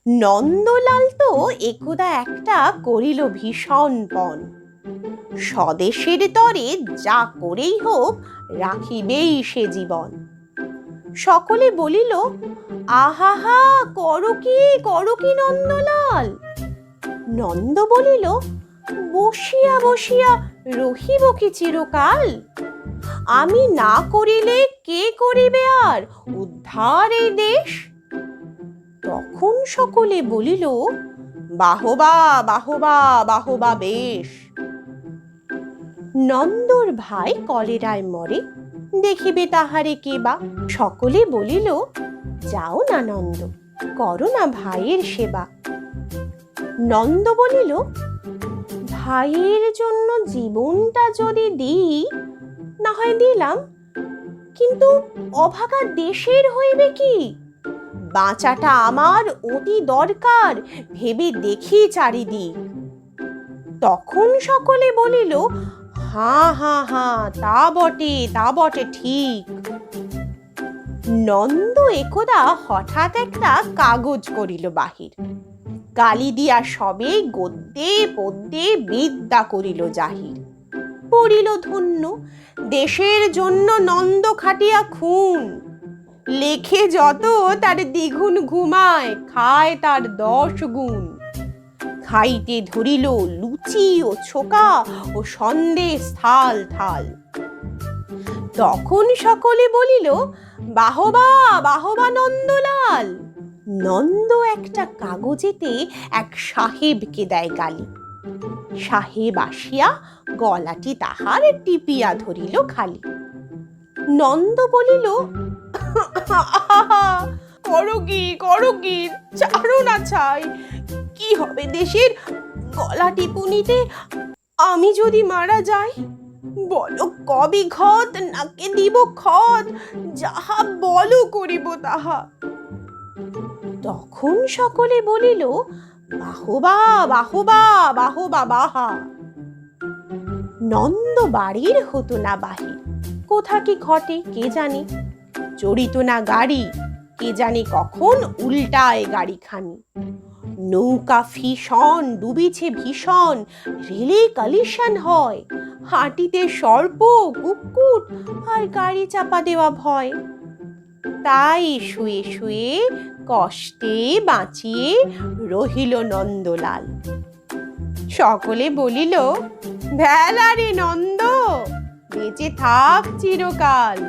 নন্দলাল তো একদা একটা করিল ভীষণ পণ, স্বদেশের তরে যা করেই হোক রাখিবেই সে জীবন। সকলে বলিল, আহাহা, করো কি নন্দলাল? নন্দ বলিল, বসিয়া বসিয়া রহিব কি চিরকাল? আমি না করিলে কে করিবে আর উদ্ধার এই দেশ? তখন সকলে বলিল, বাহবা বাহবা বাহবা বেশ। নন্দর ভাই কলেরায় মরে, দেখিবে তাহারে কে বা? সকলে বলিল, যাও না নন্দ, করো না ভাইয়ের সেবা। নন্দ বলিল, ভাইয়ের জন্য জীবনটা যদি দিই, না হয় দিলাম, কিন্তু অভাগা দেশের হইবে কি? বাঁচাটা আমার অতি দরকার, ভেবে দেখি চারিদিক। তখন সকলে বলিল, হাঁ হাঁ হাঁ, তা বটে ঠিক। নন্দ একদা হঠাৎ একটা কাগজ করিল বাহির, গালি দিয়া সবে গদ্যে পদ্যে বিদ্যা করিল জাহির। পড়িল ধন্য, দেশের জন্য নন্দ খাটিয়া খুন, লেখে যত তার দ্বিগুণ ঘুমায়, খায় তার 10 গুণ। খাইতে ধরিল লুচি ও ছোকা ও সন্দেশ থাল থাল। তখন সকলে বলিল, বাহবা বাহবা নন্দলাল। নন্দ একটা কাগজেতে এক সাহেবকে দেয় গালি। সাহেব আসিয়া গলাটি তাহার টিপিয়া ধরিল খালি। নন্দ বলিল, করো কি, ছাড়ো না ছাই, কি হবে দেশের গলা টিপুনিতে? আমি যদি মারা যাই, বলো কবে ঘট, নাকে দিব খত, যাহা বলো করিব তাহা। তখন সকলে বলিল, বাহবা বাহবা বাহবা বাহা। নন্দ বাড়ির হতো না বাহির, কোথা কি ঘটে কে জানে? চড়িত না গাড়ি, কে জানে কখন উল্টায় গাড়িখানি। নৌকা ফিসন ডুবিছে ভীষণ, রেলে কালিশান হয়, হাঁটিতে সর্প কুক্কুট, আর গাড়ি চাপা দেওয়া ভয়। তাই শুয়ে শুয়ে কষ্টে বাঁচিয়ে রহিল নন্দলাল। সকলে বলিল, ভেলা রে নন্দ, বেঁচে থাক চিরকাল।